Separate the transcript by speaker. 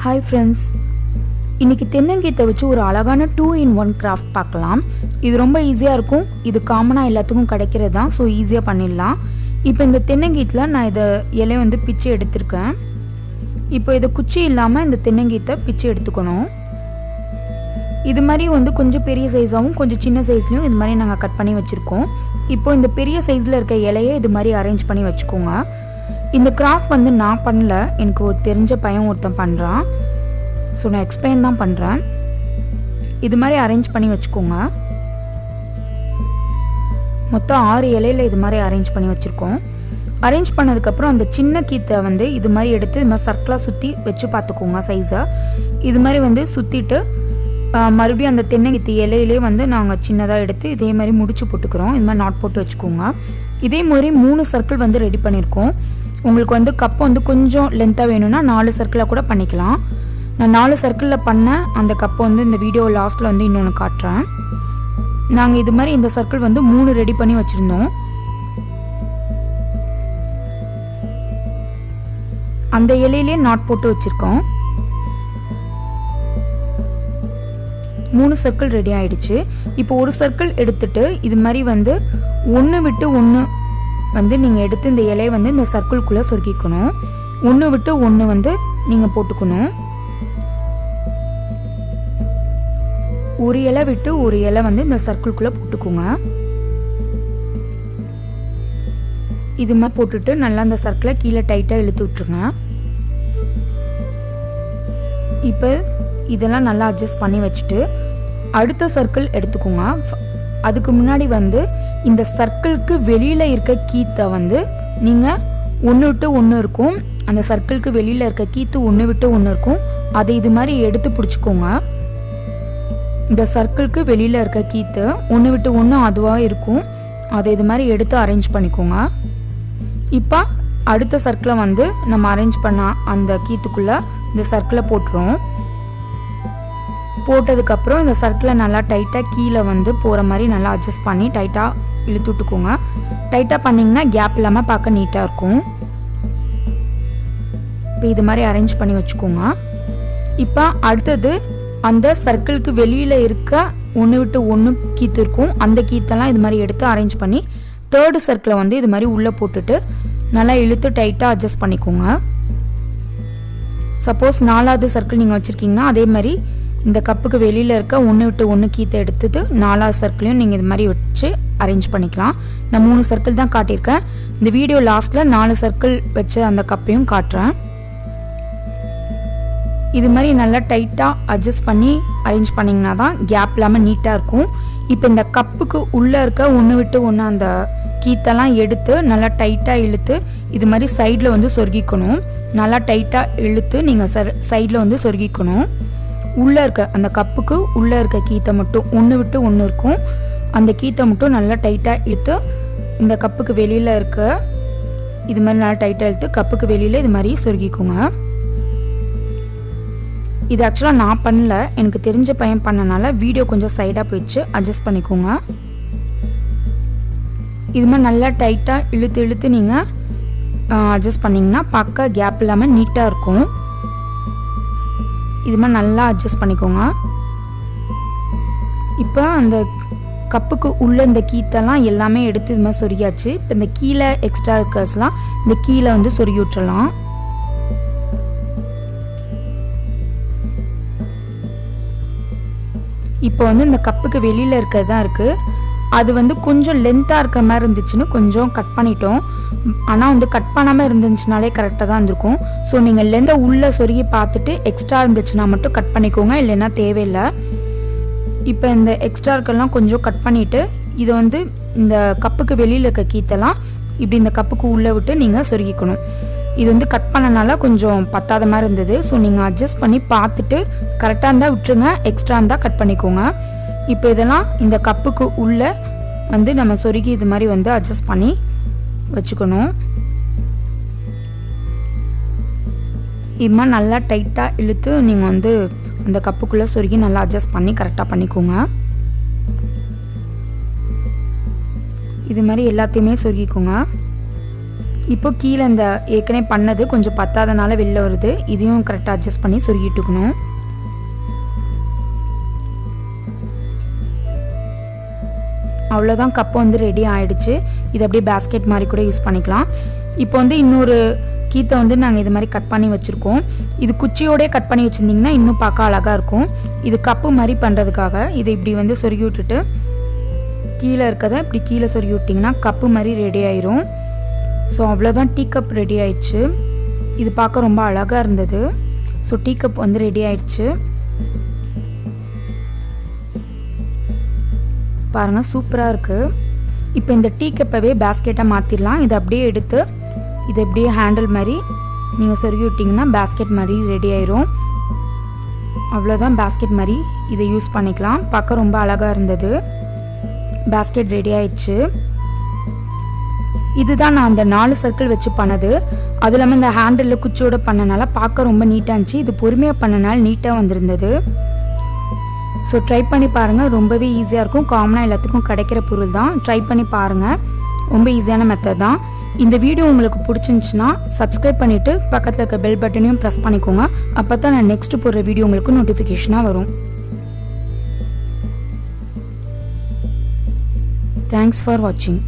Speaker 1: Hi friends, இன்னைக்கு தென்னங்கீத்தை வச்சு ஒரு அழகான 2-in-1 கிராஃப்ட் பார்க்கலாம். இது ரொம்ப ஈஸியாக இருக்கும். இது காமனாக எல்லாத்துக்கும் கிடைக்கிறது தான். ஸோ ஈஸியாக பண்ணிடலாம். இப்போ இந்த தென்னங்கீத்தில் நான் இதை இலையை வந்து பிச்சு எடுத்திருக்கேன். இப்போ இதை குச்சி இல்லாமல் இந்த தென்னங்கீத்தை பிச்சு எடுத்துக்கணும். இது மாதிரி வந்து கொஞ்சம் பெரிய சைஸாகவும் கொஞ்சம் சின்ன சைஸ்லையும் இது மாதிரி நாங்கள் கட் பண்ணி வச்சுருக்கோம். இப்போ இந்த பெரிய சைஸில் இருக்க இலையை இது மாதிரி அரேஞ்ச் பண்ணி வச்சுக்கோங்க. இந்த கிராஃப்ட் வந்து நான் பண்ணல, எனக்கு ஒரு தெரிஞ்ச பையன் ஒருத்தன் பண்ணுறான். ஸோ நான் எக்ஸ்பிளைன் தான் பண்ணுறேன். இது மாதிரி அரேஞ்ச் பண்ணி வச்சுக்கோங்க. மொத்தம் 6 இலையில் இது மாதிரி அரேஞ்ச் பண்ணி வச்சுருக்கோம். அரேஞ்ச் பண்ணதுக்கப்புறம் அந்த சின்ன கீத்தை வந்து இது மாதிரி எடுத்து இது மாதிரி சர்க்கிளாக சுற்றி வச்சு பார்த்துக்கோங்க சைஸை. இது மாதிரி வந்து சுற்றிட்டு மறுபடியும் அந்த தென்னங்கீத்து இலையிலே வந்து நாங்கள் சின்னதாக எடுத்து இதே மாதிரி முடிச்சு போட்டுக்கிறோம். இது மாதிரி நாட் போட்டு வச்சுக்கோங்க. இதே மாதிரி 3 சர்க்கிள் வந்து ரெடி பண்ணியிருக்கோம். உங்களுக்கு வந்து கப்பு வந்து கொஞ்சம் லென்த்தாக வேணும்னா 4 சர்க்கிளாக கூட பண்ணிக்கலாம். நான் 4 சர்க்கிளில் பண்ண அந்த கப்பை வந்து இந்த வீடியோ லாஸ்ட்டில் வந்து இன்னொன்று காட்டுறேன். நாங்கள் இது மாதிரி இந்த சர்க்கிள் வந்து 3 ரெடி பண்ணி வச்சுருந்தோம். அந்த இலையிலே நாட் போட்டு வச்சுருக்கோம். 3 சர்க்கிள் ரெடி ஆயிடுச்சு. இப்போ ஒரு சர்க்கிள் எடுத்துட்டு இது மாதிரி வந்து 1 விட்டு 1 வந்து நீங்கள் எடுத்து இந்த இலையை வந்து இந்த சர்க்கிள்குள்ளே சொருக்கிக்கணும். 1 விட்டு 1 வந்து நீங்கள் போட்டுக்கணும். ஒரு இலை விட்டு ஒரு இலை வந்து இந்த சர்க்கிள்குள்ளே போட்டுக்கோங்க. இது மாதிரி போட்டுட்டு நல்லா அந்த சர்க்கிளை கீழே டைட்டாக இழுத்து விட்டுருங்க. இப்போ இதெல்லாம் நல்லா அட்ஜஸ்ட் பண்ணி வச்சுட்டு அடுத்த சர்க்கிள் எடுத்துக்கோங்க. அதுக்கு முன்னாடி வந்து இந்த சர்க்கிளுக்கு வெளியில் இருக்க கீத்தை வந்து நீங்கள் 1 விட்டு 1 இருக்கும். அந்த சர்க்கிளுக்கு வெளியில் இருக்க கீத்து 1 விட்டு 1 இருக்கும். அதை இது மாதிரி எடுத்து பிடிச்சிக்கோங்க. இந்த சர்க்கிளுக்கு வெளியில் இருக்க கீத்து 1 விட்டு 1 அதுவாக இருக்கும். அதை இது மாதிரி எடுத்து அரேஞ்ச் பண்ணிக்கோங்க. இப்போ அடுத்த சர்க்கிளை வந்து நம்ம அரேஞ்ச் பண்ண அந்த கீத்துக்குள்ளே இந்த சர்க்கிளை போட்டுரும். போட்டதுக்கப்புறம் இந்த சர்க்கிளை நல்லா டைட்டாக கீழே வந்து போகிற மாதிரி நல்லா அட்ஜஸ்ட் பண்ணி டைட்டாக இழுத்து விட்டுக்கோங்க. டைட்டாக பண்ணிங்கன்னா கேப் இல்லாமல் பார்க்க நீட்டாக இருக்கும். இப்போ இது மாதிரி அரேஞ்ச் பண்ணி வச்சுக்கோங்க. இப்போ அடுத்தது அந்த சர்க்கிளுக்கு வெளியில் இருக்க 1 விட்டு 1 கீத்து இருக்கும். அந்த கீத்தெல்லாம் இது மாதிரி எடுத்து அரேஞ்ச் பண்ணி 3rd சர்க்கிளை வந்து இது மாதிரி உள்ளே போட்டுட்டு நல்லா இழுத்து டைட்டாக அட்ஜஸ்ட் பண்ணிக்கோங்க. சப்போஸ் 4வது சர்க்கிள் நீங்கள் வச்சுருக்கீங்கன்னா அதே மாதிரி இந்த கப்புக்கு வெளியில் இருக்க 1 விட்டு 1 கீத்தை எடுத்துட்டு 4வது சர்க்கிளையும் நீங்கள் இது மாதிரி வச்சு அரேஞ்ச் பண்ணிக்கலாம். நான் 3 சர்க்கிள் தான் காட்டியிருக்கேன். இந்த வீடியோ லாஸ்ட்டில் 4 சர்க்கிள் வச்சு அந்த கப்பையும் காட்டுறேன். இது மாதிரி நல்லா டைட்டாக அட்ஜஸ்ட் பண்ணி அரேஞ்ச் பண்ணிங்கன்னா தான் கேப் இல்லாமல் நீட்டாக இருக்கும். இப்போ இந்த கப்புக்கு உள்ளே இருக்க 1 விட்டு 1 அந்த கீத்தெல்லாம் எடுத்து நல்லா டைட்டாக இழுத்து இது மாதிரி சைடில் வந்து சொருகிக்கணும். நல்லா டைட்டாக இழுத்து நீங்கள் சைடில் வந்து சொருகிக்கணும். உள்ளே இருக்க அந்த கப்புக்கு உள்ளே இருக்க கீத்தை மட்டும் 1 விட்டு 1 இருக்கும். அந்த கீத்தை மட்டும் நல்லா டைட்டாக இழுத்து இந்த கப்புக்கு வெளியில் இருக்க இது மாதிரி நல்லா டைட்டாக இழுத்து கப்புக்கு வெளியில் இது மாதிரி சொருகிக்கோங்க. இது ஆக்சுவலாக நான் பண்ணல, எனக்கு தெரிஞ்ச பையன் பண்ணனால வீடியோ கொஞ்சம் சைடாக போயிடுச்சு. அட்ஜஸ்ட் பண்ணிக்கோங்க. இது மாதிரி நல்லா டைட்டாக இழுத்து இழுத்து நீங்கள் அட்ஜஸ்ட் பண்ணிங்கன்னா பார்க்க கேப் இல்லாமல் நீட்டாக இருக்கும். இது மாதிரி நல்லா அட்ஜஸ்ட் பண்ணிக்கோங்க. இப்போ அந்த கப்புக்கு உள்ள இந்த கீத்தெல்லாம் எல்லாமே எடுத்து இது மாதிரி சொருகியாச்சு. இப்போ இந்த கீழே எக்ஸ்ட்ரா இருக்கர்ஸ்லாம் இந்த கீழே வந்து சொருகி விட்டுறலாம். இப்போ வந்து இந்த கப்புக்கு வெளியில் இருக்கிறது தான் இருக்குது. அது வந்து கொஞ்சம் லென்த்தாக இருக்கிற மாதிரி இருந்துச்சுன்னு கொஞ்சம் கட் பண்ணிட்டோம். ஆனால் வந்து கட் பண்ணாமல் இருந்துச்சுனாலே கரெக்டாக தான் இருந்திருக்கும். ஸோ நீங்கள் லென்த்தை உள்ளே சொருகி பார்த்துட்டு எக்ஸ்ட்ரா இருந்துச்சுன்னா மட்டும் கட் பண்ணிக்கோங்க, இல்லைன்னா தேவையில்லை. இப்போ இந்த எக்ஸ்ட்ரா இருக்கெல்லாம் கொஞ்சம் கட் பண்ணிவிட்டு இதை வந்து இந்த கப்புக்கு வெளியில் இருக்க கீத்தெல்லாம் இப்படி இந்த கப்புக்கு உள்ளே விட்டு நீங்கள் சொருகிக்கணும். இது வந்து கட் பண்ணனால கொஞ்சம் பத்தாத மாதிரி இருந்தது. ஸோ நீங்கள் அட்ஜஸ்ட் பண்ணி பார்த்துட்டு கரெக்டாக இருந்தால் விட்டுருங்க, எக்ஸ்ட்ரா இருந்தால் கட் பண்ணிக்கோங்க. இப்போ இதெல்லாம் இந்த கப்புக்கு உள்ளே வந்து நம்ம சொருகி இது மாதிரி வந்து அட்ஜஸ்ட் பண்ணி வச்சுக்கணும். இம்மா நல்லா டைட்டாக இழுத்து நீங்கள் வந்து அந்த கப்புக்குள்ளே சொருகி நல்லா அட்ஜஸ்ட் பண்ணி கரெக்டாக பண்ணிக்கோங்க. இது மாதிரி எல்லாத்தையுமே சொருகிக்கோங்க. இப்போ கீழே இந்த ஏற்கனவே பண்ணது கொஞ்சம் பத்தாதனால வெளில வருது. இதையும் கரெக்டாக அட்ஜஸ்ட் பண்ணி சொருகிட்டுக்கணும். அவ்வளோதான், கப்பு வந்து ரெடி ஆகிடுச்சு. இது அப்படியே பேஸ்கெட் மாதிரி கூட யூஸ் பண்ணிக்கலாம். இப்போ வந்து இன்னொரு கீத்தை வந்து நாங்கள் இது மாதிரி கட் பண்ணி வச்சுருக்கோம். இது குச்சியோடே கட் பண்ணி வச்சுருந்திங்கன்னா இன்னும் பார்க்க அழகாக இருக்கும். இது கப்பு மாதிரி பண்ணுறதுக்காக இதை இப்படி வந்து சொருகி விட்டுட்டு கீழே இருக்கதை இப்படி கீழே சொருகி விட்டிங்கன்னா கப்பு மாதிரி ரெடி ஆயிரும். ஸோ அவ்வளோதான், டீ கப் ரெடி ஆயிடுச்சு. இது பார்க்க ரொம்ப அழகாக இருந்தது. ஸோ டீ கப் வந்து ரெடி ஆயிடுச்சு. பாருங்கள், சூப்பராக இருக்குது. இப்போ இந்த டீ கப்பவே பேஸ்கெட்டாக மாற்றிடலாம். இதை அப்படியே எடுத்து இதை அப்படியே ஹேண்டில் மாதிரி நீங்கள் சொருகி விட்டிங்கன்னா பேஸ்கெட் மாதிரி ரெடி ஆயிரும். அவ்வளோதான், பேஸ்கெட் மாதிரி இதை யூஸ் பண்ணிக்கலாம். பார்க்க ரொம்ப அழகாக இருந்தது. பேஸ்கெட் ரெடி ஆயிடுச்சு. இதுதான் நான் அந்த 4 சர்க்கிள் வச்சு பண்ணது. அதுவும் இல்லாமல் இந்த ஹேண்டில் குச்சியோட பண்ணனால பார்க்க ரொம்ப நீட்டாக இருந்துச்சு. இது பொறுமையாக பண்ணனால நீட்டாக வந்திருந்தது. ஸோ ட்ரை பண்ணி பாருங்கள், ரொம்பவே ஈஸியாக இருக்கும். காமனாக எல்லாத்துக்கும் கிடைக்கிற பொருள் தான். ட்ரை பண்ணி பாருங்கள், ரொம்ப ஈஸியான மெத்தட் தான். இந்த வீடியோ உங்களுக்கு பிடிச்சிருந்துச்சுன்னா சப்ஸ்கிரைப் பண்ணிவிட்டு பக்கத்தில் இருக்க பெல் பட்டனையும் ப்ரெஸ் பண்ணிக்கோங்க. அப்போ தான் நான் நெக்ஸ்ட் போடுற வீடியோ உங்களுக்கு நோட்டிஃபிகேஷனாக வரும். தேங்க்ஸ் ஃபார் வாட்சிங்.